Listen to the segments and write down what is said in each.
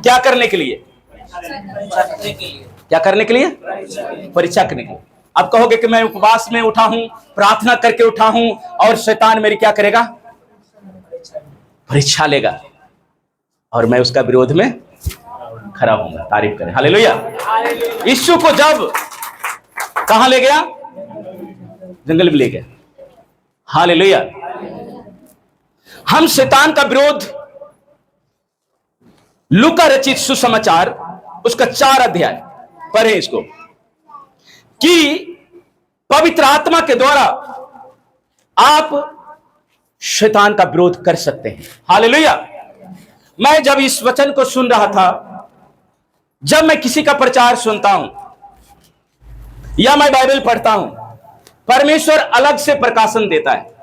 क्या करने के लिए? क्या करने के लिए? परीक्षा करने के लिए। अब कहोगे कि मैं उपवास में उठा हूं, प्रार्थना करके उठा हूं, और शैतान मेरी क्या करेगा? परीक्षा लेगा, और मैं उसका विरोध में खड़ा होऊंगा। तारीफ करें, हालेलुया। यीशु को जब कहां ले गया? जंगल में ले गया। हालेलुया। हम शैतान का विरोध लूका रचित सुसमाचार उसका 4 अध्याय पढ़े इसको, कि पवित्र आत्मा के द्वारा आप शैतान का विरोध कर सकते हैं। हालेलुया। मैं जब इस वचन को सुन रहा था, जब मैं किसी का प्रचार सुनता हूं या मैं बाइबल पढ़ता हूं, परमेश्वर अलग से प्रकाशन देता है।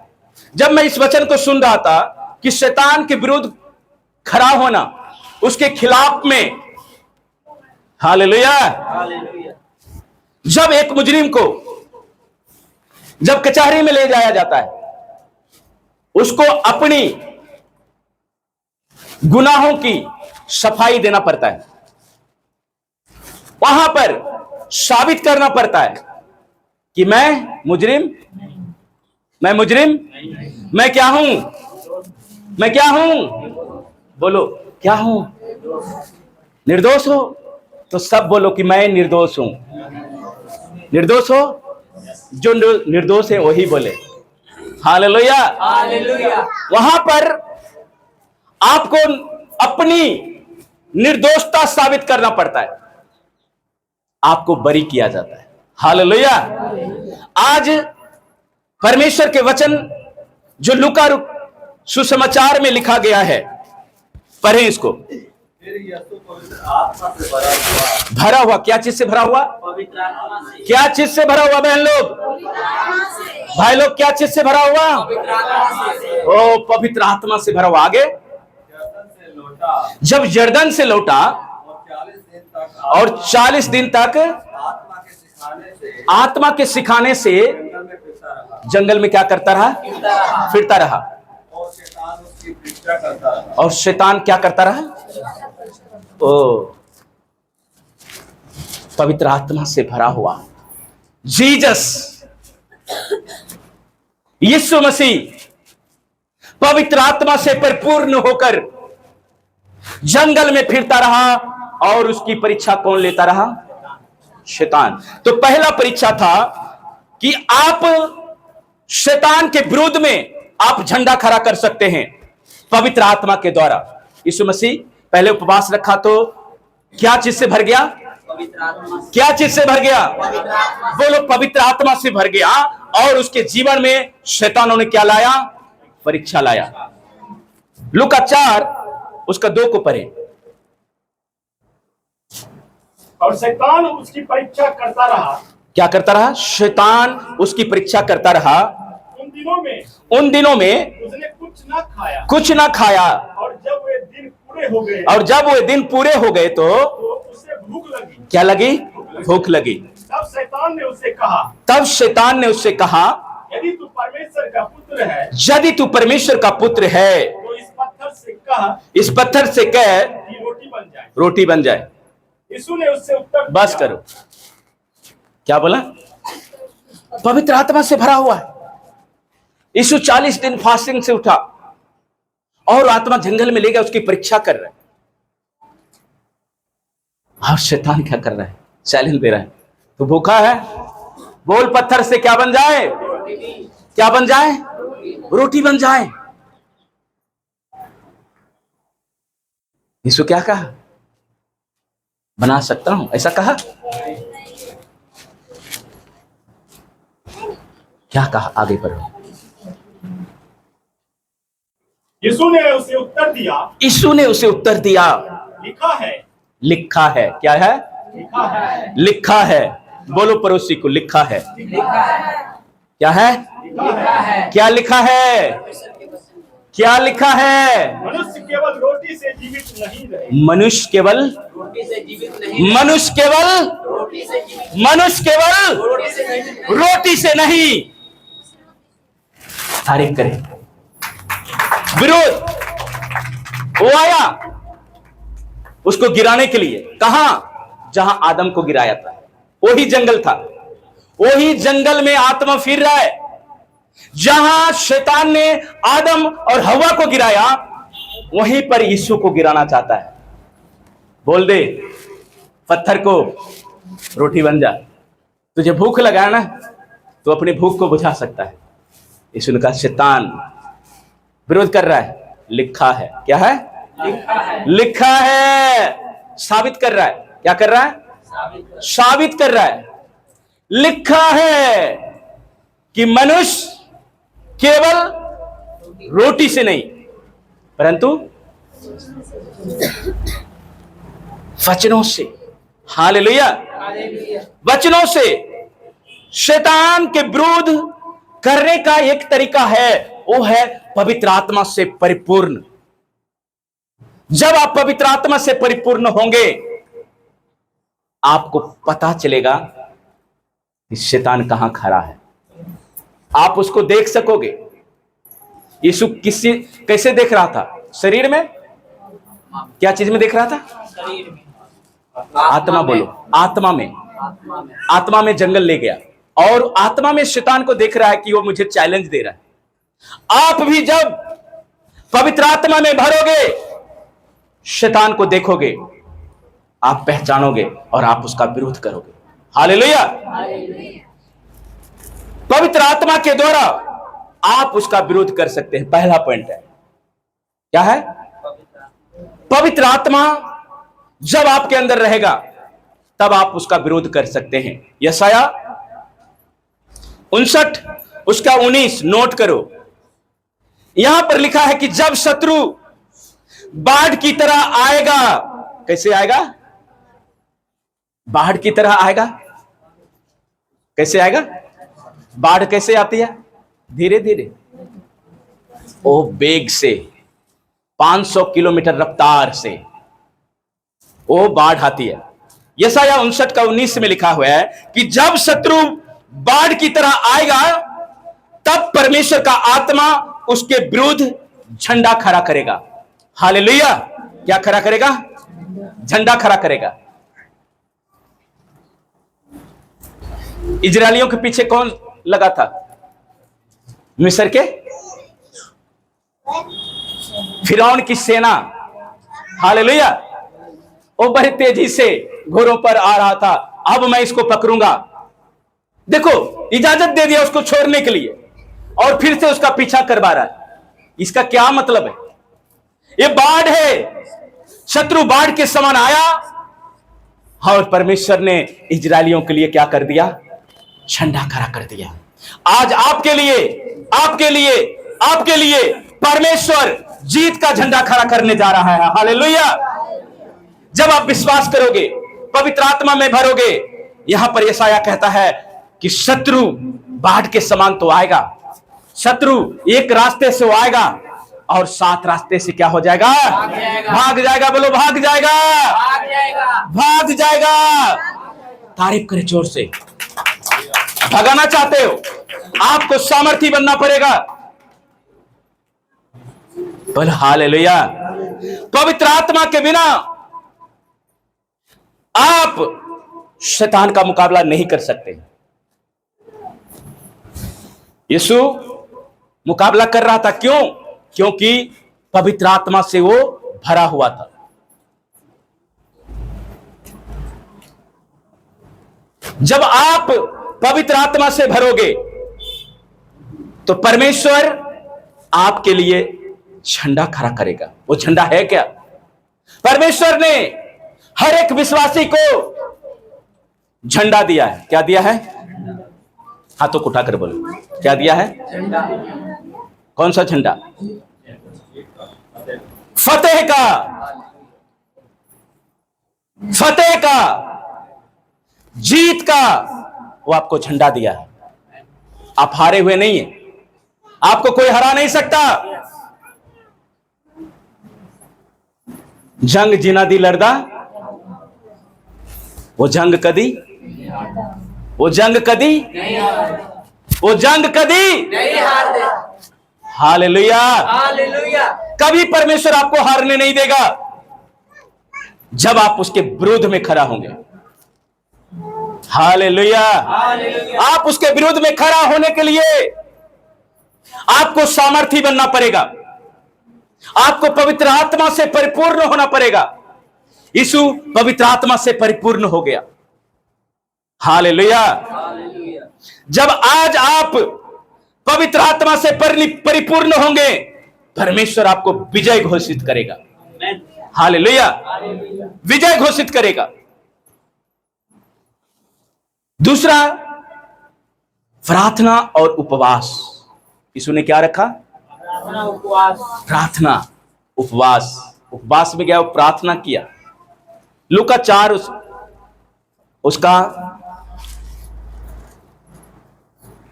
जब मैं इस वचन को सुन रहा था कि शैतान के विरुद्ध खड़ा होना, उसके खिलाफ में, हालेलुया, जब एक मुजरिम को जब कचहरी में ले जाया जाता है, उसको अपनी गुनाहों की सफाई देना पड़ता है। वहां पर साबित करना पड़ता है कि मैं मुजरिम मैं क्या हूं? मैं क्या हूं? बोलो, क्या हूं? निर्दोष हो तो सब बोलो कि मैं निर्दोष हूं। निर्दोष हो, जो निर्दोष है वही बोले हालेलुया। वहां पर आपको अपनी निर्दोषता साबित करना पड़ता है, आपको बरी किया जाता है। हालेलुया। आज परमेश्वर के वचन जो लूका सुसमाचार में लिखा गया है, पढ़े इसको। भरा हुआ, क्या चीज से भरा हुआ? क्या चीज से भरा हुआ बहन लोग, भाई लोग? क्या चीज से भरा हुआ? ओ, पवित्र आत्मा से भरा हुआ। आगे, जब यरदन से लौटा और 40 दिन तक आत्मा के सिखाने से जंगल में क्या करता रहा? फिरता रहा। और शैतान क्या करता रहा? ओ, पवित्र आत्मा से भरा हुआ जीसस, यीशु मसीह पवित्र आत्मा से परिपूर्ण होकर जंगल में फिरता रहा, और उसकी परीक्षा कौन लेता रहा? शैतान। तो पहला परीक्षा था कि आप शैतान के विरोध में आप झंडा खड़ा कर सकते हैं पवित्र आत्मा के द्वारा। यीशु मसीह पहले उपवास रखा तो क्या चीज से भर गया? क्या चीज से भर गया? बोलो, पवित्र आत्मा से भर गया। और उसके जीवन में शैतानों ने क्या लाया? परीक्षा लाया। लूका 4 उसका 2 को पढ़े। और शैतान उसकी परीक्षा करता रहा। क्या करता रहा? शैतान उसकी परीक्षा करता रहा। उन दिनों में उसने कुछ ना खाया। और जब वे दिन पूरे हो गए तो उसे भूख लगी। क्या लगी? भूख लगी। तब शैतान ने उससे कहा, यदि तू परमेश्वर का पुत्र है, तो इस पत्थर से कह रोटी बन जाए। यीशु ने उससे उत्तर दिया, बस करो। क्या बोला? पवित्र आत्मा से भरा हुआ है। यीशु 40 दिन फास्टिंग से उठा और आत्मा जंगल में ले गया, उसकी परीक्षा कर रहा है। और शैतान क्या कर रहा है? चैलेंज दे रहा है, तो भूखा है, बोल पत्थर से क्या बन जाए? क्या बन जाए? रोटी बन जाए। यीशु क्या कहा? बना सकता हूं, ऐसा कहा? क्या कहा? आगे बढ़ो। यीशु ने उसे उत्तर दिया, लिखा है। क्या है? लिखा है। बोलो पड़ोसी को, लिखा है। क्या है? क्या लिखा है? क्या लिखा है? मनुष्य केवल रोटी से जीवित नहीं रहे। मनुष्य केवल रोटी से नहीं। तारीफ करें। विरोध वो आया, उसको गिराने के लिए। कहां? जहां आदम को गिराया था, वही जंगल था। वही जंगल में आत्मा फिर रहा है। जहां शैतान ने आदम और हवा को गिराया, वहीं पर यीशु को गिराना चाहता है। बोल दे, पत्थर को रोटी बन जा। तुझे भूख लगा ना, तो अपनी भूख को बुझा सकता है। यीशु ने कहा शैतान विरोध कर रहा है, लिखा है। क्या है? लिखा है। साबित कर रहा है। क्या कर रहा है? साबित कर रहा है। लिखा है कि मनुष्य केवल रोटी से नहीं, परंतु वचनों से। हालेलुया। वचनों से। शैतान के विरोध करने का एक तरीका है, वो है पवित्र आत्मा से परिपूर्ण। जब आप पवित्र आत्मा से परिपूर्ण होंगे, आपको पता चलेगा कि शैतान कहां खड़ा है। आप उसको देख सकोगे। यीशु कैसे देख रहा था? शरीर में? क्या चीज में देख रहा था? आत्मा। बोलो, आत्मा में। आत्मा में जंगल ले गया और आत्मा में शैतान को देख रहा है कि वो मुझे चैलेंज दे रहा है। आप भी जब पवित्र आत्मा में भरोगे, शैतान को देखोगे, आप पहचानोगे और आप उसका विरोध करोगे। हालेलुया। पवित्र आत्मा के द्वारा आप उसका विरोध कर सकते हैं। पहला पॉइंट है, क्या है? पवित्र आत्मा जब आपके अंदर रहेगा, तब आप उसका विरोध कर सकते हैं। यशाया 59 उसका 19 नोट करो। यहां पर लिखा है कि जब शत्रु बाढ़ की तरह आएगा। कैसे आएगा? बाढ़ की तरह आएगा। कैसे आएगा? बाढ़ कैसे आती है? धीरे धीरे, ओ वेग से, 500 किलोमीटर रफ्तार से वो बाढ़ आती है। यशाया 59 का 19 में लिखा हुआ है कि जब शत्रु बाढ़ की तरह आएगा, तब परमेश्वर का आत्मा उसके विरुद्ध झंडा खड़ा करेगा। हालेलुया। क्या खड़ा करेगा? झंडा खड़ा करेगा। इजरायलियों के पीछे कौन लगा था? मिस्र के फिरौन की सेना। हालेलुया। वो बड़ी तेजी से घोड़ों पर आ रहा था। अब मैं इसको पकड़ूंगा। देखो, इजाजत दे दिया उसको छोड़ने के लिए और फिर से उसका पीछा करवा रहा है। इसका क्या मतलब है? ये बाढ़ है। शत्रु बाढ़ के समान आया और परमेश्वर ने इजरायलियों के लिए क्या कर दिया? झंडा खड़ा कर दिया। आज आपके लिए, आपके लिए, आपके लिए परमेश्वर जीत का झंडा खड़ा करने जा रहा है। हालेलुया। जब आप विश्वास करोगे, पवित्र आत्मा में भरोगे, यहां पर यशाया कहता है कि शत्रु बाढ़ के समान तो आएगा। शत्रु एक रास्ते से वो आएगा और 7 रास्ते से क्या हो जाएगा? भाग जाएगा। बोलो, भाग जाएगा। भाग जाएगा। तारीफ करे जोर से। भगाना चाहते हो? आपको सामर्थी बनना पड़ेगा। बोलो हालेलुया। पवित्र आत्मा के बिना आप शैतान का मुकाबला नहीं कर सकते। यीशु मुकाबला कर रहा था। क्यों? क्योंकि पवित्र आत्मा से वो भरा हुआ था। जब आप पवित्र आत्मा से भरोगे, तो परमेश्वर आपके लिए झंडा खड़ा करेगा। वो झंडा है क्या? परमेश्वर ने हर एक विश्वासी को झंडा दिया है। क्या दिया है? हाथों को उठाकर बोलो, क्या दिया है? कौन सा झंडा? फतेह का। फतेह का, जीत का वो आपको झंडा दिया है। आप हारे हुए नहीं है। आपको कोई हरा नहीं सकता। जंग जिना दी लड़दा, वो जंग कदी, वो जंग कदी, वो जंग कदी नहीं हारते। हालेलुया। हालेलुया। कभी परमेश्वर आपको हारने नहीं देगा। जब आप उसके विरोध में खड़ा होंगे। हालेलुया। आप उसके विरोध में खड़ा होने के लिए आपको सामर्थी बनना पड़ेगा, आपको पवित्र आत्मा से परिपूर्ण होना पड़ेगा। यीशु पवित्र आत्मा से परिपूर्ण हो गया। हालेलुया। जब आज आप पवित्र आत्मा से परिपूर्ण होंगे, परमेश्वर आपको विजय घोषित करेगा। हालेलुया। विजय घोषित करेगा। दूसरा, प्रार्थना और उपवास। यीशु ने क्या रखा? प्रार्थना, उपवास। उपवास में क्या? प्रार्थना किया। लूका 4 उसका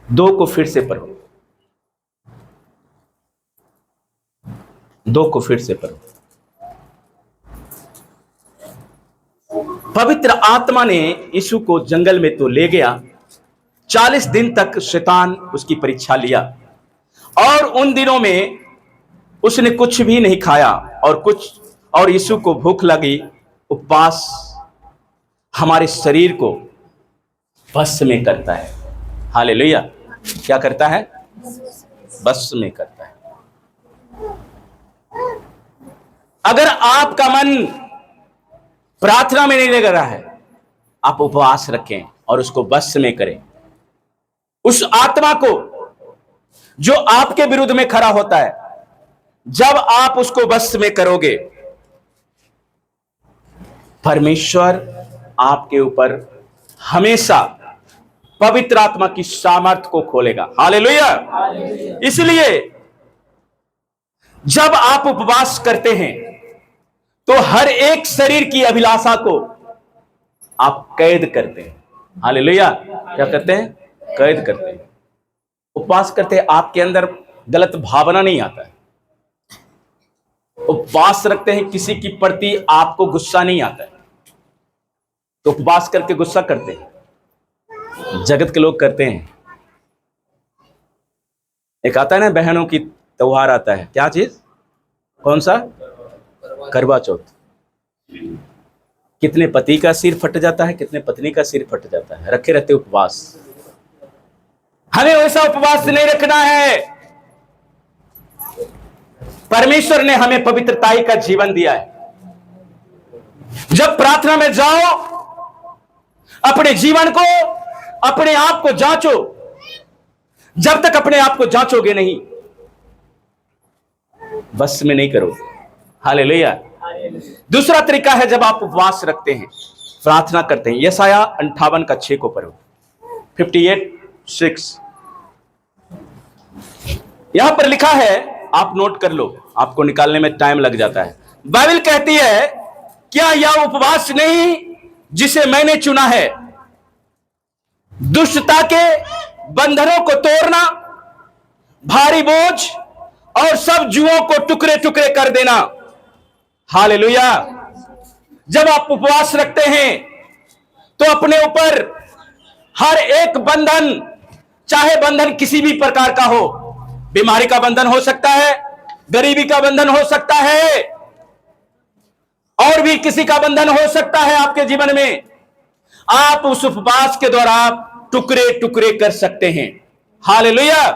2 को फिर से पढ़ो, 2 को फिर से पढ़ो। पवित्र आत्मा ने यीशु को जंगल में तो ले गया, 40 दिन तक शैतान उसकी परीक्षा लिया, और उन दिनों में उसने कुछ भी नहीं खाया और यीशु को भूख लगी। उपवास हमारे शरीर को बस में करता है। हालेलुया। क्या करता है? बस में करता है। अगर आपका मन प्रार्थना में नहीं लग रहा है, आप उपवास रखें और उसको बस में करें। उस आत्मा को जो आपके विरुद्ध में खड़ा होता है, जब आप उसको बस में करोगे, परमेश्वर आपके ऊपर हमेशा पवित्र आत्मा की सामर्थ को खोलेगा। हालेलुया। इसलिए जब आप उपवास करते हैं तो हर एक शरीर की अभिलाषा को आप कैद करते हैं। हालेलुया। क्या करते हैं? कैद करते हैं। उपवास करते हैं, आपके अंदर गलत भावना नहीं आता है। उपवास रखते हैं, किसी की प्रति आपको गुस्सा नहीं आता है। तो उपवास करके गुस्सा करते हैं, जगत के लोग करते हैं। एक आता है ना, बहनों की त्योहार आता है, क्या चीज? कौन सा? करवा चौथ। कितने पति का सिर फट जाता है, कितने पत्नी का सिर फट जाता है, रखे रहते उपवास। हमें वैसा उपवास नहीं रखना है। परमेश्वर ने हमें पवित्रताई का जीवन दिया है। जब प्रार्थना में जाओ, अपने जीवन को, अपने आप को जांचो। जब तक अपने आप को जांचोगे नहीं, बस में नहीं करोगे। हालेलुया। दूसरा तरीका है, जब आप उपवास रखते हैं, प्रार्थना करते हैं। यशाया 58 का 6 को पढ़ो, 58:6। यहां पर लिखा है, आप नोट कर लो, आपको निकालने में टाइम लग जाता है। बाइबल कहती है, क्या यह उपवास नहीं जिसे मैंने चुना है? दुष्टता के बंधनों को तोड़ना, भारी बोझ और सब जुओं को टुकड़े टुकड़े कर देना। हालेलुया। जब आप उपवास रखते हैं तो अपने ऊपर हर एक बंधन, चाहे बंधन किसी भी प्रकार का हो, बीमारी का बंधन हो सकता है, गरीबी का बंधन हो सकता है, और भी किसी का बंधन हो सकता है आपके जीवन में, आप उस उपवास के द्वारा टुकड़े टुकड़े कर सकते हैं। हालेलुया।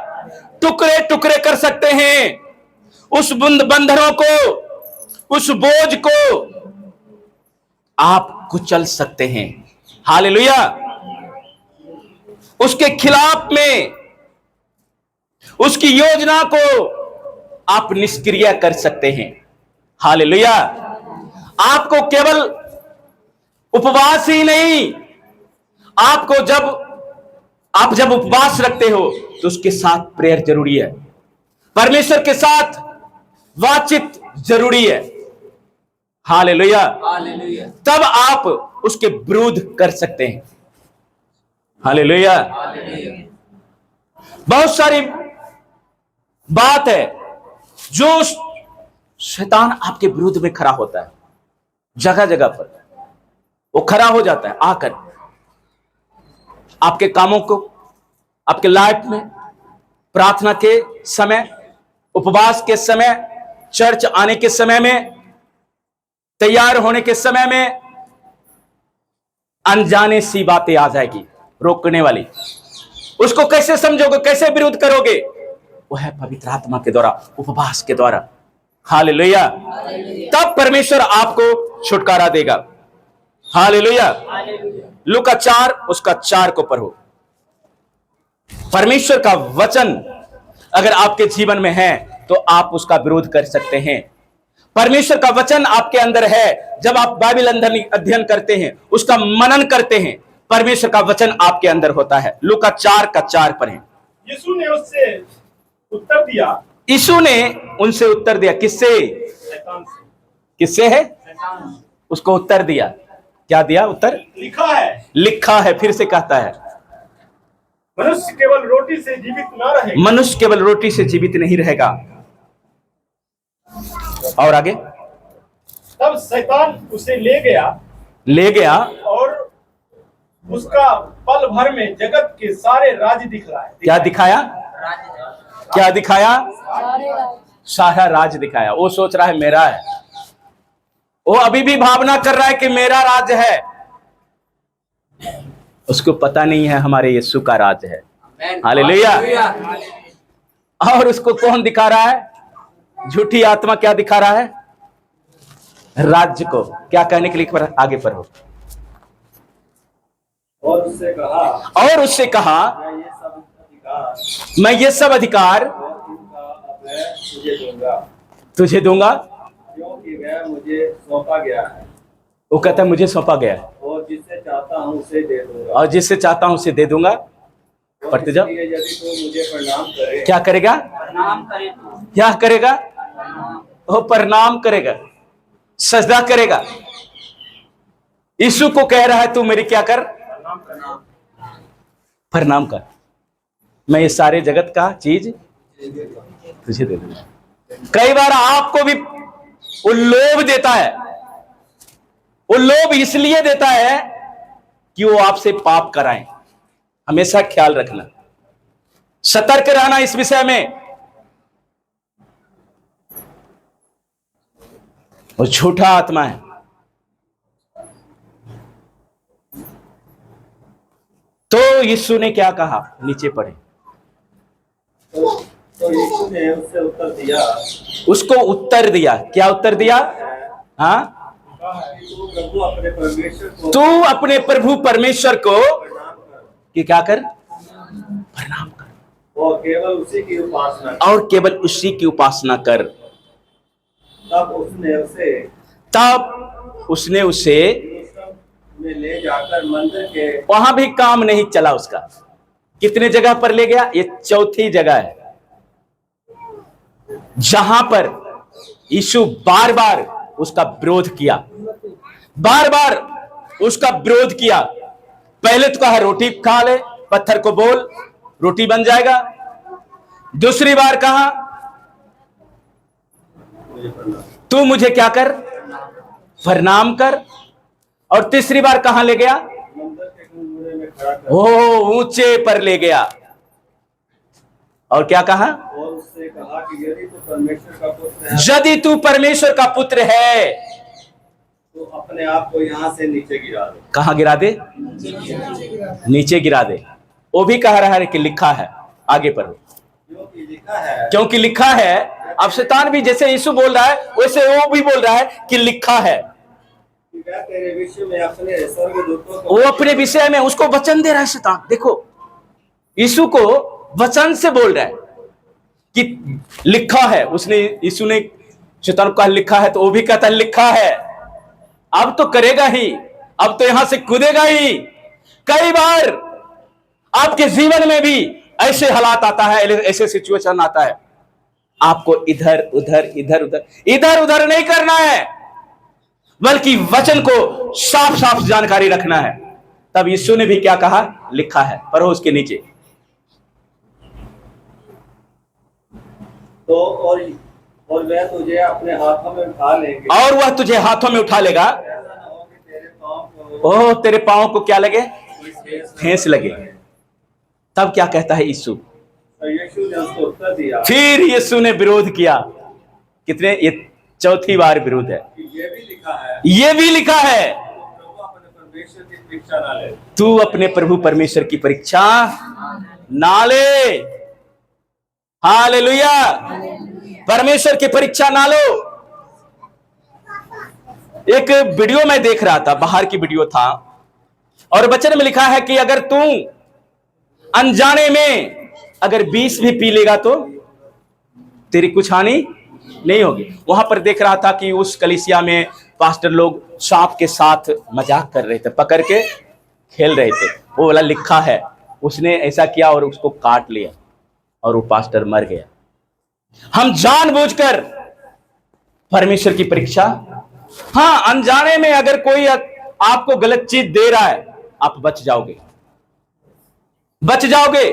टुकड़े टुकड़े कर सकते हैं उस बंधनों को, उस बोझ को आप कुचल सकते हैं। हालेलुया। उसके खिलाफ में उसकी योजना को आप निष्क्रिय कर सकते हैं। हालेलुया। आपको केवल उपवास ही नहीं, आपको जब उपवास रखते हो तो उसके साथ प्रेयर जरूरी है, परमेश्वर के साथ बातचीत जरूरी है। हालेलुया। तब आप उसके विरोध कर सकते हैं। हालेलुया। बहुत सारी बात है जो शैतान आपके विरुद्ध में खड़ा होता है, जगह जगह पर वो खड़ा हो जाता है, आकर आपके कामों को, आपके लाइफ में, प्रार्थना के समय, उपवास के समय, चर्च आने के समय में तैयार होने के समय में अनजाने सी बातें आ जाएगी रोकने वाली। उसको कैसे समझोगे, कैसे विरोध करोगे? वो है पवित्र आत्मा के द्वारा, उपवास के द्वारा। हालेलुया। तब परमेश्वर आपको छुटकारा देगा। हालेलुया। लूका 4 उसका 4 को पढ़ो। परमेश्वर का वचन अगर आपके जीवन में है तो आप उसका विरोध कर सकते हैं। परमेश्वर का वचन आपके अंदर है, जब आप बाइबल अध्ययन करते हैं, उसका मनन करते हैं, परमेश्वर का वचन आपके अंदर होता है। लूका 4 का 4 पढ़ें। यीशु ने उससे उत्तर दिया, यीशु ने उनसे उत्तर दिया। किससे? शैतान से। किससे है? शैतान से। उसको उत्तर दिया। क्या दिया उत्तर? लिखा है, लिखा है। फिर से कहता है, मनुष्य केवल रोटी से जीवित न रहेगा। मनुष्य केवल रोटी से जीवित नहीं रहेगा। और आगे, तब शैतान उसे ले गया और उसका पल भर में जगत के सारे राज्य दिखलाए। क्या दिखाया? क्या दिखाया? सारा राज दिखाया। वो सोच रहा है मेरा है, वो अभी भी भावना कर रहा है कि मेरा राज है। उसको पता नहीं है हमारे यीशु का राज है। हालेलुया। और उसको कौन दिखा रहा है? झूठी आत्मा क्या दिखा रहा है? राज्य को। क्या कहने के लिए? आगे पढ़ो। और उससे कहा, मैं ये सब अधिकार तुझे दूंगा, क्योंकि वह मुझे सौंपा गया है। वो कहता है मुझे सौंपा गया है, और जिससे चाहता हूं उसे दे दूंगा। और जिससे चाहता हूं उसे दे दूंगा। पढ़ते जाओ। यदि तू मुझे प्रणाम करे, क्या करेगा? क्या करेगा? वो प्रणाम करेगा, सजदा करेगा। यीशु को कह रहा है तू मेरी क्या कर? प्रणाम कर। मैं ये सारे जगत का चीज तुझे दे दूंगा। कई बार आपको भी वो लोभ देता है। वो लोभ इसलिए देता है कि वो आपसे पाप कराएं। हमेशा ख्याल रखना, सतर्क रहना इस विषय में। वो झूठा आत्मा है। तो यीशु ने क्या कहा? नीचे पढ़े। तो यीशु ने उससे उत्तर दिया, उसको उत्तर दिया। क्या उत्तर दिया? हाँ, तू अपने परमेश्वर को तू अपने प्रभु परमेश्वर को कि क्या कर? प्रणाम कर, और केवल उसी की उपासना कर। और केवल उसी की उपासना कर। तब उसने उसे में ले जाकर मंदिर के, वहां भी काम नहीं चला उसका। कितने जगह पर ले गया? ये चौथी जगह है जहां पर यीशु बार बार उसका विरोध किया, बार बार उसका विरोध किया। पहले तो कहा रोटी खा ले, पत्थर को बोल, रोटी बन जाएगा। दूसरी बार कहा तू मुझे क्या कर? प्रणाम कर। और तीसरी बार कहां ले गया? मंदिर के कुंडे में खड़ा कर। ओ, ऊंचे पर ले गया। और क्या कहा? और उससे कहा कि यदि तू परमेश्वर का पुत्र है, यदि तू परमेश्वर का पुत्र है तो अपने आप को यहाँ से नीचे गिरा दे। कहां गिरा दे? नीचे गिरा दे। वो भी कह रहा है कि लिखा है। आगे पढ़ो। क्योंकि लिखा है, क्योंकि लिखा है। अब शैतान भी जैसे यीशु बोल रहा है वैसे वो भी बोल रहा है कि लिखा है। कि वह तेरे विषय में अपने स्वर्गदूतों को, वो अपने विषय में उसको वचन दे रहा है शैतान। देखो, यीशु को वचन से बोल रहा है कि लिखा है। उसने, यीशु ने शैतान को कहा लिखा है, तो वो भी कहता है लिखा है। अब तो करेगा ही, अब तो यहां से कूदेगा ही। कई बार आपके जीवन में भी ऐसे हालात आता है, ऐसे सिचुएशन आता है, आपको इधर उधर इधर उधर इधर उधर नहीं करना है, बल्कि वचन को साफ साफ जानकारी रखना है। तब यीशु ने भी क्या कहा? लिखा है। पढ़ो उसके नीचे। तो और वह तुझे अपने हाथों में उठा लेंगे, और वह तुझे हाथों में उठा लेगा। ऐसा न हो कि तेरे पांव को ओह, तेरे पांव को क्या लगे? कोई ठेस ठेस लगे। तब क्या कहता है यीशु? तो यीशु ने उसको उत्तर दिया फिर यीशु ने विरोध किया। कितने? ये चौथी बार विरोध है। कि ये भी लिखा लिखा है, ये भी लिखा है, प्रभु अपने परमेश्वर की परीक्षा ना ले। तू अपने प्रभु परमेश्वर की परीक्षा ना ले। हालेलुया। परमेश्वर की परीक्षा ना लो। एक वीडियो मैं देख रहा था, बाहर की वीडियो था, और वचन में लिखा है कि अगर तू अनजाने में अगर 20 भी पी लेगा तो तेरी कुछ हानि नहीं होगी। वहां पर देख रहा था कि उस कलीसिया में पास्टर लोग सांप के साथ मजाक कर रहे थे, पकड़ के खेल रहे थे। वो वाला लिखा है, उसने ऐसा किया और उसको काट लिया और वो पास्टर मर गया। हम जानबूझकर परमेश्वर की परीक्षा, हाँ, अनजाने में अगर कोई आपको गलत चीज दे रहा है, आप बच जाओगे, बच जाओगे।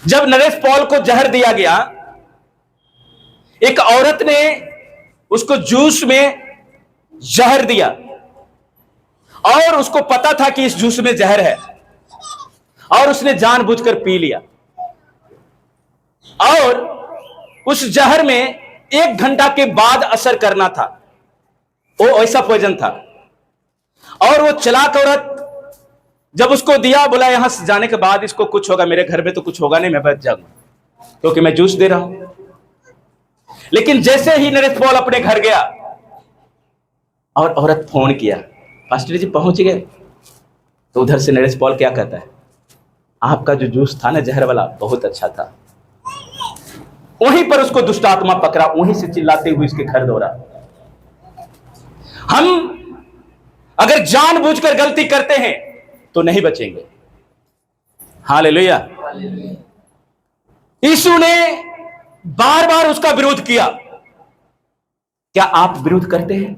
जब नरेश पॉल को जहर दिया गया, एक औरत ने उसको जूस में जहर दिया और उसको पता था कि इस जूस में जहर है, और उसने जानबूझकर पी लिया, और उस जहर में 1 घंटा के बाद असर करना था। वो ऐसा पॉइजन था। और वो चालाक औरत जब उसको दिया, बोला यहां से जाने के बाद इसको कुछ होगा, मेरे घर में तो कुछ होगा नहीं, मैं बच जाऊंगा क्योंकि मैं जूस दे रहा हूं। लेकिन जैसे ही नरेश पॉल अपने घर गया और औरत फोन किया, पास्टर जी पहुंच गए, तो उधर से नरेश पॉल क्या कहता है, आपका जो जूस था ना जहर वाला, बहुत अच्छा था। वहीं पर उसको दुष्ट आत्मा पकड़ा, वहीं से चिल्लाते हुए इसके घर दौड़ा। हम अगर जानबूझकर गलती करते हैं तो नहीं बचेंगे। हालेलुया। यीशु ने बार बार उसका विरोध किया। क्या आप विरोध करते हैं?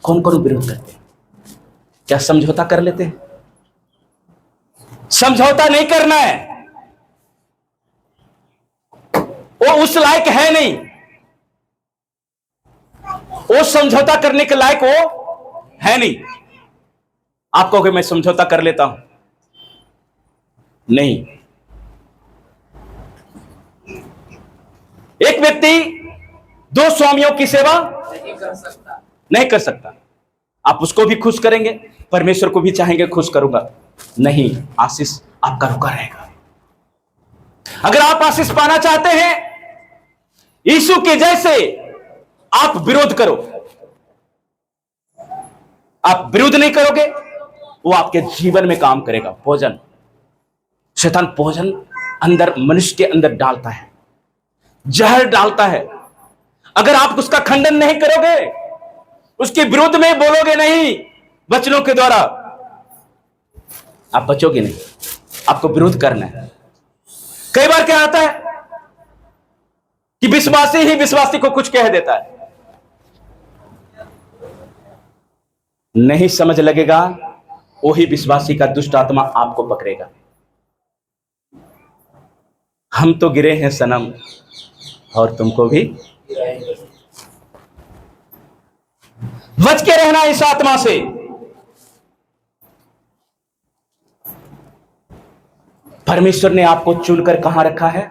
कौन कौन विरोध करते हैं? क्या समझौता कर लेते हैं? समझौता नहीं करना है, वो उस लायक है नहीं, वो समझौता करने के लायक वो है नहीं। आप कहोगे मैं समझौता कर लेता हूं, नहीं। एक व्यक्ति 2 स्वामियों की सेवा नहीं कर सकता। आप उसको भी खुश करेंगे, परमेश्वर को भी चाहेंगे खुश करूंगा, नहीं, आशीष आपका रुका रहेगा। अगर आप आशीष पाना चाहते हैं यीशु के जैसे, आप विरोध करो। आप विरोध नहीं करोगे, वो आपके जीवन में काम करेगा। भोजन, शैतान भोजन अंदर मनुष्य के अंदर डालता है, जहर डालता है। अगर आप उसका खंडन नहीं करोगे, उसके विरुद्ध में बोलोगे नहीं वचनों के द्वारा, आप बचोगे नहीं। आपको विरोध करना है। कई बार क्या आता है कि विश्वासी ही विश्वासी को कुछ कह देता है, नहीं समझ लगेगा, वही विश्वासी का दुष्ट आत्मा आपको पकड़ेगा। हम तो गिरे हैं सनम, और तुमको भी बच के रहना इस आत्मा से। परमेश्वर ने आपको चुनकर कहां रखा है?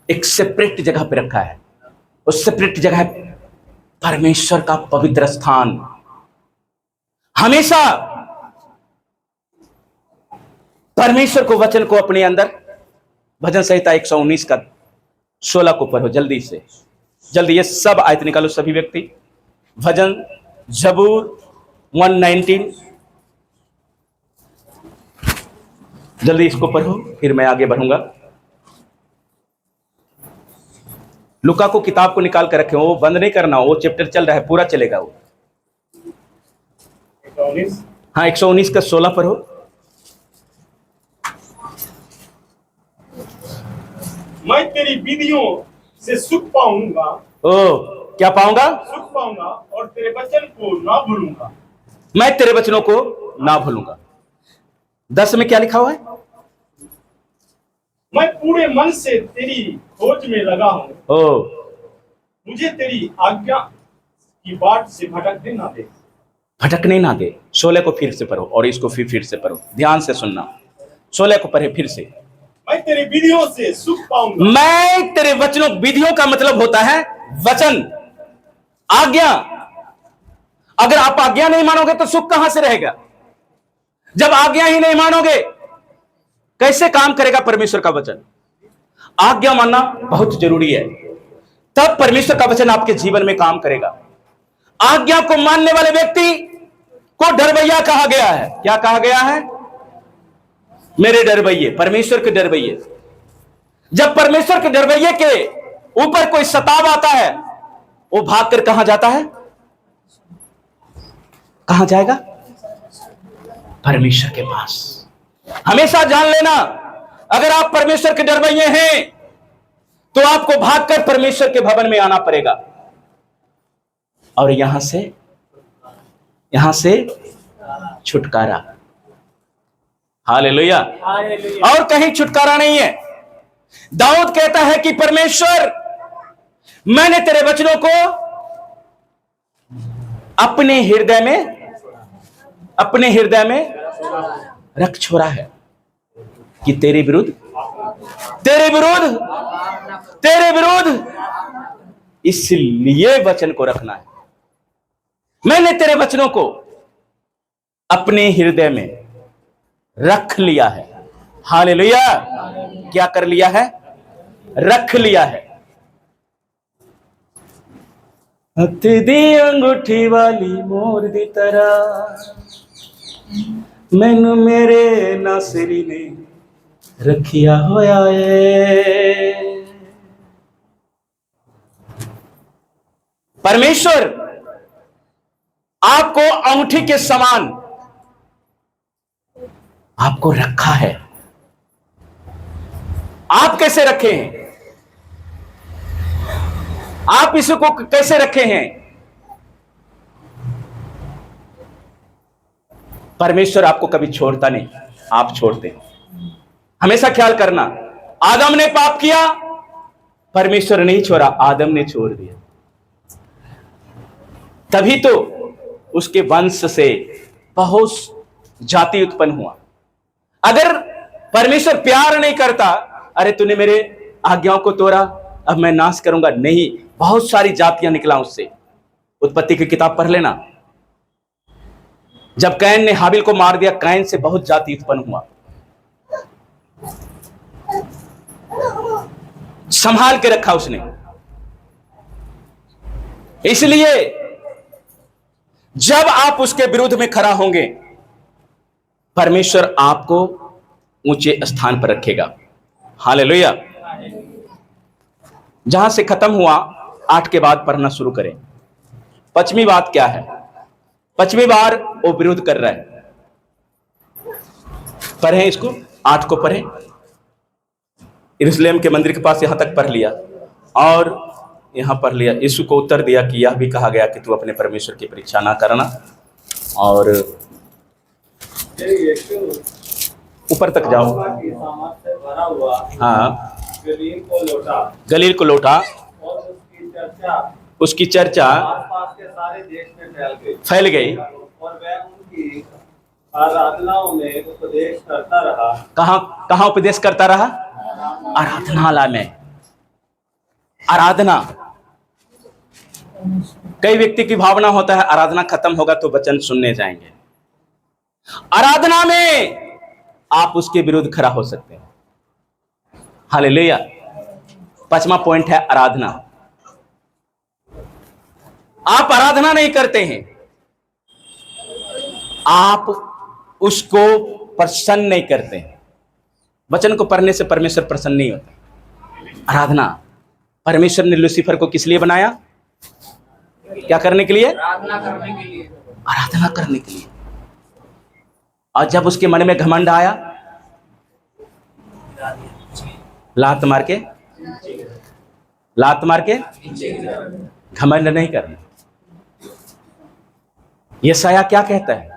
एक सेपरेट जगह पे रखा है। उस सेपरेट जगह है परमेश्वर का पवित्र स्थान। हमेशा परमेश्वर को, वचन को अपने अंदर, भजन संहिता 119 का 16 को पढ़ो जल्दी से, जल्दी। ये सब आयत निकालो सभी व्यक्ति। भजन जबूर 119, जल्दी इसको पढ़ो, फिर मैं आगे बढ़ूंगा। लुका को किताब को निकाल कर रखे, वो बंद नहीं करना, वो चैप्टर चल रहा है, पूरा चलेगा वो। 119? हाँ, 119 का 16 पढ़ो। मैं तेरी विधियों से सुख पाऊंगा। ओ, क्या पाऊंगा? सुख पाऊंगा, और तेरे वचन को ना भूलूंगा। मैं तेरे वचनों को ना भूलूंगा। 10 में क्या लिखा हुआ है? मैं पूरे मन से तेरी खोज में लगा हूं। ओ, मुझे तेरी आज्ञा की बाट से भटकने ना दे। भटकने ना दे। 16 को फिर से पढ़ो, और इसको फिर से पढ़ो, ध्यान से सुनना। 16 को पढ़े फिर से। मैं तेरी विधियों से सुख पाऊंगा। मैं तेरे वचनों, विधियों का मतलब होता है वचन। आज्ञा, अगर आप आज्ञा नहीं मानोगे तो सुख कहां से रहेगा? जब आज्ञा ही नहीं मानोगे कैसे काम करेगा परमेश्वर का वचन? आज्ञा मानना बहुत जरूरी है, तब परमेश्वर का वचन आपके जीवन में काम करेगा। आज्ञा को मानने वाले व्यक्ति को डरवैया कहा गया है। क्या कहा गया है? मेरे डरवैये, परमेश्वर के डरवैये। जब परमेश्वर के डरवैये के ऊपर कोई सताव आता है, वो भागकर कहां जाता है? कहां जाएगा? परमेश्वर के पास। हमेशा जान लेना, अगर आप परमेश्वर के डरवैये हैं तो आपको भागकर परमेश्वर के भवन में आना पड़ेगा और यहां से छुटकारा। हालेलुया। और कहीं छुटकारा नहीं है। दाऊद कहता है कि परमेश्वर, मैंने तेरे वचनों को अपने हृदय में रख छोड़ा है कि तेरे विरुद्ध इसलिए वचन को रखना है। मैंने तेरे वचनों को अपने हृदय में रख लिया है। हालेलुया। क्या कर लिया है? रख लिया है। हथ दी अंगूठी वाली मोर दी तरह मैनू मेरे नासरी ने रखिया होया है। परमेश्वर आपको अंगूठी के समान आपको रखा है। आप कैसे रखे हैं? आप इसको कैसे रखे हैं? परमेश्वर आपको कभी छोड़ता नहीं, आप छोड़ते हैं। हमेशा ख्याल करना, आदम ने पाप किया, परमेश्वर नहीं छोड़ा, आदम ने छोड़ दिया। तभी तो उसके वंश से बहुत जाति उत्पन्न हुआ। अगर परमेश्वर प्यार नहीं करता, अरे तूने मेरे आज्ञाओं को तोड़ा, अब मैं नाश करूंगा, नहीं, बहुत सारी जातियां निकला उससे। उत्पत्ति की किताब पढ़ लेना। जब कैन ने हाबिल को मार दिया, कैन से बहुत जाति उत्पन्न हुआ। संभाल के रखा उसने। इसलिए जब आप उसके विरुद्ध में खड़ा होंगे, परमेश्वर आपको ऊंचे स्थान पर रखेगा। हालेलुया। जहां से खत्म हुआ 8 के बाद पढ़ना शुरू करें। 5वीं बात क्या है? 5वीं बार वो विरोध कर रहा है। पढ़ें इसको, 8 को पढ़ें। यरूशलेम के मंदिर के पास यहां तक पढ़ लिया और यहां पढ़ लिया। यीशु को उत्तर दिया कि यह भी कहा गया कि तू अपने परमेश्वर की परीक्षा ना करना। और ऊपर तक जाओ। हाँ, गलील को लौटा और उसकी चर्चा आसपास के सारे देश में फैल गई और वह उनकी आराधनाओं में उपदेश करता रहा। कहां उपदेश करता रहा? आराधनालय में। आराधना, कई व्यक्ति की भावना होता है आराधना खत्म होगा तो वचन सुनने जाएंगे। आराधना में आप उसके विरुद्ध खड़ा हो सकते हैं। हालेलुया। 5वां पॉइंट है आराधना। आप आराधना नहीं करते हैं, आप उसको प्रसन्न नहीं करते हैं। वचन को पढ़ने से परमेश्वर प्रसन्न नहीं होता। आराधना, परमेश्वर ने लूसीफर को किस लिए बनाया? क्या करने के लिए? आराधना करने के लिए। और जब उसके मन में घमंड आया, लात मार के घमंड नहीं करना। यशायाह क्या कहता है?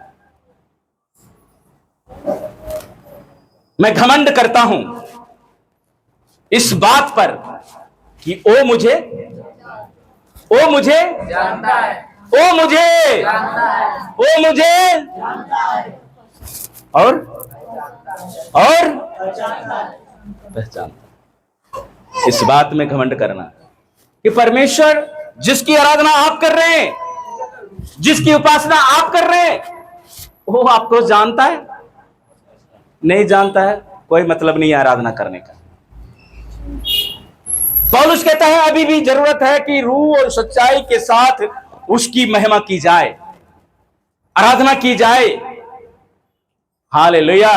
मैं घमंड करता हूं इस बात पर कि ओ मुझे जानता है, ओ मुझे जानता है और पहचानता। इस बात में घमंड करना। कि परमेश्वर जिसकी आराधना आप कर रहे हैं, जिसकी उपासना आप कर रहे हैं, वो आपको जानता है? नहीं जानता है, कोई मतलब नहीं है आराधना करने का। पौलुस कहता है अभी भी जरूरत है कि रूह और सच्चाई के साथ उसकी महिमा की जाए, आराधना की जाए। Hallelujah,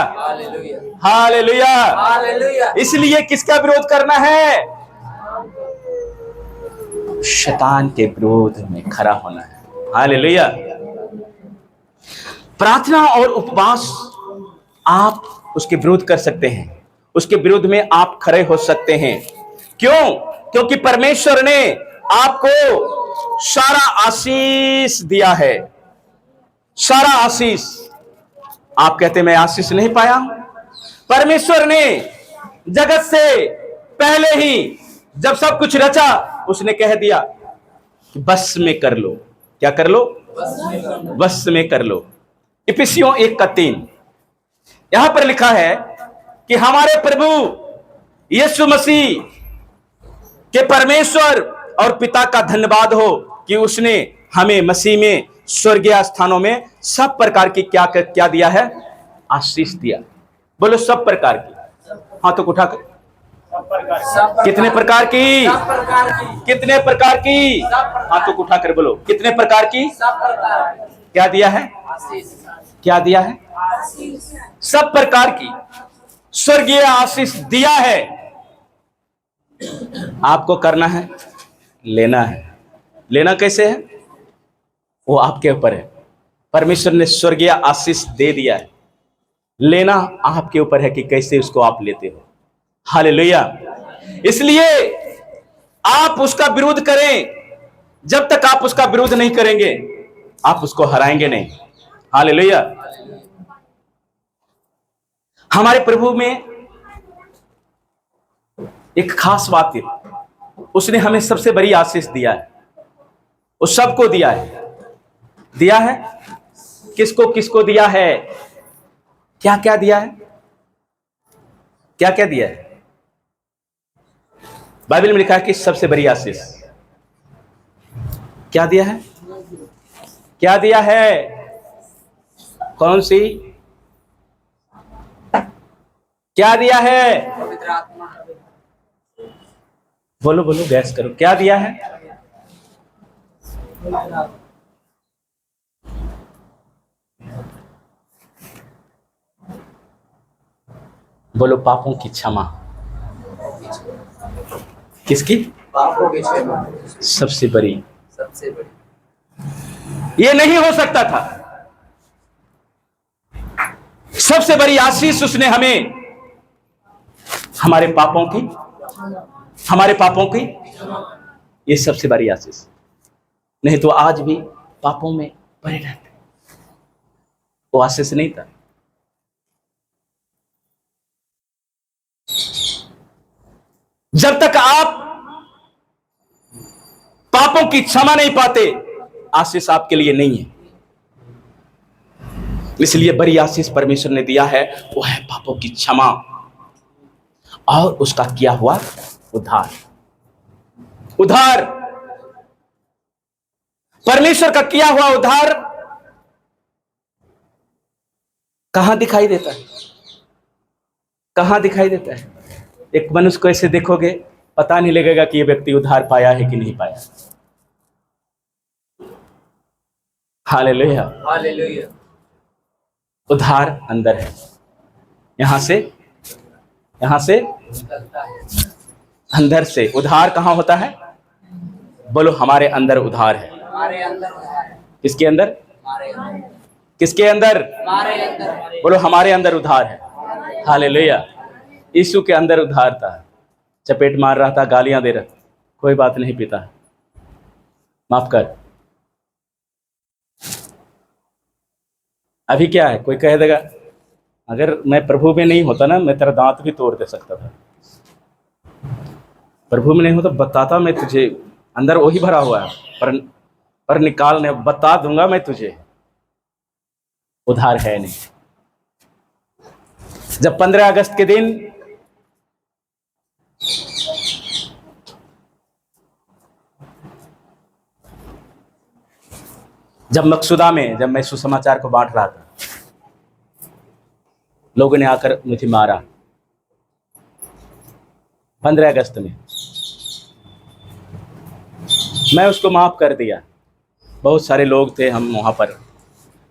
hallelujah, hallelujah. इसलिए किसका विरोध करना है? शैतान के विरोध में खड़ा होना है। हालेलुया। प्रार्थना और उपवास आप उसके विरोध कर सकते हैं, उसके विरोध में आप खड़े हो सकते हैं। क्यों? क्योंकि परमेश्वर ने आपको सारा आशीष दिया है, सारा आशीष। आप कहते मैं आशीष नहीं पाया। परमेश्वर ने जगत से पहले ही जब सब कुछ रचा, उसने कह दिया कि बस में कर लो। क्या कर लो? बस में कर लो। इफिसियों 1:3 यहां पर लिखा है कि हमारे प्रभु यीशु मसीह के परमेश्वर और पिता का धन्यवाद हो कि उसने हमें मसीह में स्वर्गीय स्थानों में सब प्रकार की क्या दिया है? आशीष दिया। बोलो सब प्रकार की। हाथों को उठाकर कितने प्रकार की? कितने प्रकार की? हाथों को उठाकर बोलो कितने प्रकार की? क्या दिया है? क्या दिया है? सब प्रकार की स्वर्गीय आशीष दिया है। आपको करना है, लेना है। लेना कैसे है? वो आपके ऊपर है। परमेश्वर ने स्वर्गीय आशीष दे दिया है, लेना आपके ऊपर है कि कैसे उसको आप लेते हो। हालेलुया। इसलिए आप उसका विरोध करें। जब तक आप उसका विरोध नहीं करेंगे, आप उसको हराएंगे नहीं। हालेलुया। हमारे प्रभु में एक खास बात है, उसने हमें सबसे बड़ी आशीष दिया है। वो सबको दिया है। दिया है किसको? किसको दिया है? क्या क्या दिया है? क्या क्या दिया है? बाइबल में लिखा है कि सबसे बड़ी आशीष क्या दिया है? क्या दिया है? कौन सी? क्या दिया है? पवित्र आत्मा। बोलो बोलो, गैस करो। क्या दिया है? बोलो पापों की क्षमा। किसकी? पापों की क्षमा सबसे बड़ी। सबसे बड़ी। ये नहीं हो सकता था। सबसे बड़ी आशीष उसने हमें हमारे पापों की ये सबसे बड़ी आशीष। नहीं तो आज भी पापों में पड़े रहते। वो आशीष नहीं था। जब तक आप पापों की क्षमा नहीं पाते, आशीष आपके लिए नहीं है। इसलिए बड़ी आशीष परमेश्वर ने दिया है, वो है पापों की क्षमा और उसका किया हुआ उद्धार। उद्धार, परमेश्वर का किया हुआ उद्धार कहां दिखाई देता है? कहां दिखाई देता है? एक मनुष्य को ऐसे देखोगे, पता नहीं लगेगा कि ये व्यक्ति उद्धार पाया है कि नहीं पाया। Hallelujah, hallelujah. उद्धार अंदर है। यहां से निकलता है। अंदर से। उद्धार कहां होता है? बोलो हमारे अंदर उद्धार है। हमारे अंदर उद्धार है। किसके अंदर? हमारे अंदर। किसके अंदर? हमारे अंदर। बोलो हमारे अंदर उद्धार है। हालेलुया। यीशु के अंदर उद्धार था। चपेट मार रहा था, गालियां दे रहा था, कोई बात नहीं पिता, माफ कर। अभी क्या है? कोई कह देगा अगर मैं प्रभु में नहीं होता ना, मैं तेरा दांत भी तोड़ दे सकता था। प्रभु में नहीं होता बताता मैं तुझे, अंदर वही भरा हुआ है, पर निकालने बता दूंगा मैं तुझे। उधार है नहीं। जब 15 अगस्त के दिन जब मकसूदा में जब मैं सुसमाचार को बांट रहा था, लोगों ने आकर मुझे मारा 15 अगस्त में। मैं उसको माफ कर दिया। बहुत सारे लोग थे हम वहां पर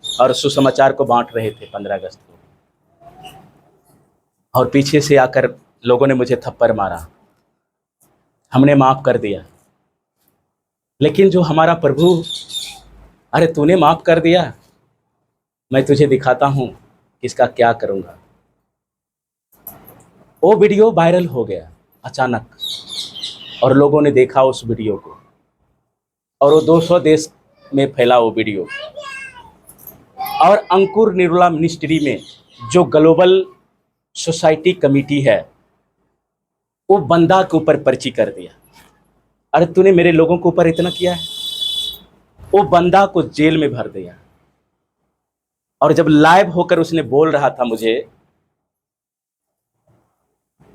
और सुसमाचार को बांट रहे थे 15 अगस्त को, और पीछे से आकर लोगों ने मुझे थप्पड़ मारा। हमने माफ कर दिया, लेकिन जो हमारा प्रभु, अरे तूने माफ कर दिया, मैं तुझे दिखाता हूं किसका क्या करूंगा। वो वीडियो वायरल हो गया अचानक, और लोगों ने देखा उस वीडियो को, और वो 200 देश में फैला वो वीडियो। और अंकुर निर्मला मिनिस्ट्री में जो ग्लोबल सोसाइटी कमेटी है, वो बंदा के ऊपर पर्ची कर दिया। अरे तूने मेरे लोगों के ऊपर इतना किया है। वो बंदा को जेल में भर दिया। और जब लाइव होकर उसने बोल रहा था मुझे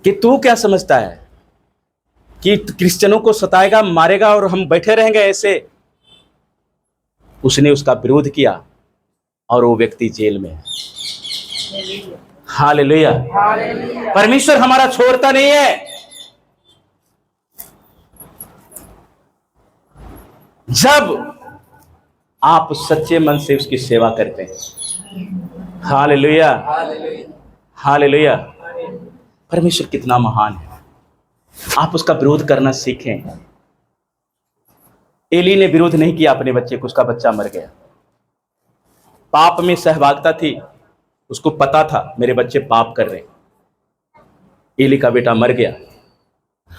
कि तू क्या समझता है कि क्रिश्चियनों को सताएगा, मारेगा और हम बैठे रहेंगे ऐसे। उसने उसका विरोध किया और वो व्यक्ति जेल में है। हालेलुया। परमेश्वर हमारा छोड़ता नहीं है। जब आप सच्चे मन से उसकी सेवा करते हैं। Hallelujah, hallelujah. परमेश्वर कितना महान है। आप उसका विरोध करना सीखें। एली ने विरोध नहीं किया अपने बच्चे को, उसका बच्चा मर गया। पाप में सहभागिता थी, उसको पता था मेरे बच्चे पाप कर रहे। एली का बेटा मर गया।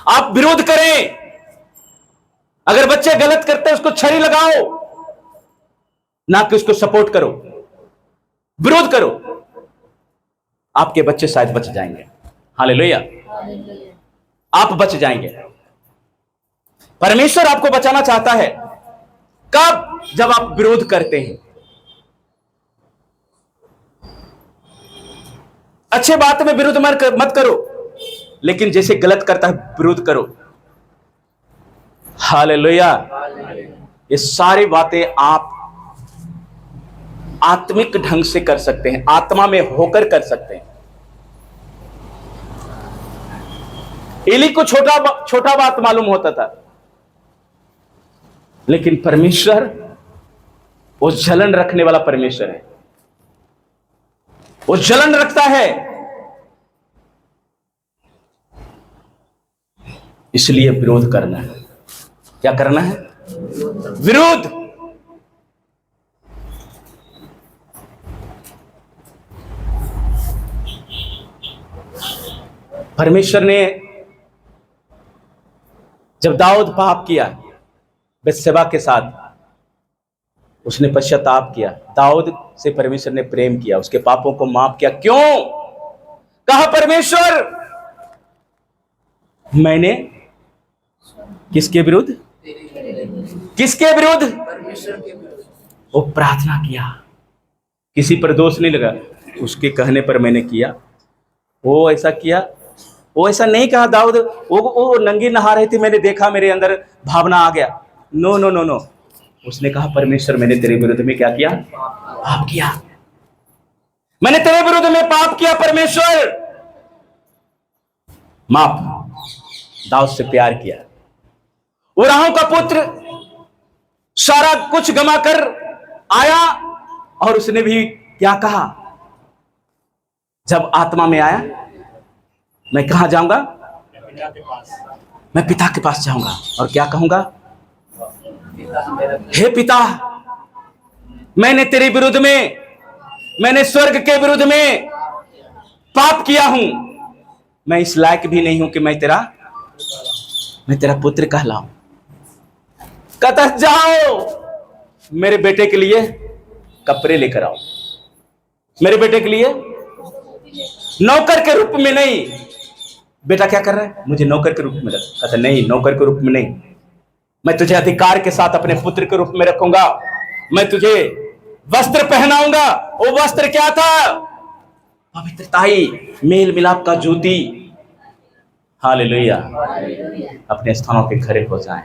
आप विरोध करें। अगर बच्चे गलत करते हैं उसको छड़ी लगाओ, ना कि उसको सपोर्ट करो। विरोध करो, आपके बच्चे शायद बच जाएंगे। हालेलुया, आप बच जाएंगे। परमेश्वर आपको बचाना चाहता है। कब? जब आप विरोध करते हैं। अच्छे बात में विरोध मत करो, लेकिन जैसे गलत करता है विरोध करो। हालेलुया। ये सारी बातें आप आत्मिक ढंग से कर सकते हैं, आत्मा में होकर कर सकते हैं। एली को छोटा बात मालूम होता था, लेकिन परमेश्वर वो जलन रखने वाला परमेश्वर है। वो जलन रखता है, इसलिए विरोध करना है। क्या करना है? विरोध। परमेश्वर ने जब दाऊद पाप किया बत्शेबा के साथ, उसने पश्चाताप किया। दाऊद से परमेश्वर ने प्रेम किया, उसके पापों को माफ किया। क्यों? कहा परमेश्वर मैंने किसके विरुद्ध? किसके विरुद्ध? परमेश्वर के विरुद्ध। वो प्रार्थना किया, किसी पर दोष नहीं लगा, उसके कहने पर मैंने किया। वो ऐसा किया, वो ऐसा नहीं कहा दाऊद वो नंगी नहा रही थी, मैंने देखा, मेरे अंदर भावना आ गया। नो नो नो नो, उसने कहा परमेश्वर मैंने तेरे विरुद्ध में क्या किया? पाप किया। मैंने तेरे विरुद्ध में पाप किया परमेश्वर, माफ। दाऊद से प्यार किया। उराहों का पुत्र सारा कुछ गमा कर आया, और उसने भी क्या कहा? जब आत्मा में आया, मैं कहां जाऊंगा? मैं पिता के पास जाऊंगा, और क्या कहूंगा? हे पिता, मैंने तेरे विरुद्ध में, मैंने स्वर्ग के विरुद्ध में पाप किया हूं। मैं इस लायक भी नहीं हूं कि मैं तेरा पुत्र कहलाऊं। कहता जाओ मेरे बेटे के लिए कपड़े लेकर आओ। मेरे बेटे के लिए नौकर के रूप में नहीं। बेटा क्या कर रहा है? मुझे नौकर के रूप में रख। कहता नहीं, नौकर के रूप में नहीं, मैं तुझे अधिकार के साथ अपने पुत्र के रूप में रखूंगा। मैं तुझे वस्त्र पहनाऊंगा। वो वस्त्र क्या था? पवित्रताई, मेल मिलाप का ज्योति। हालेलुया। अपने स्थानों पे खड़े हो जाएं।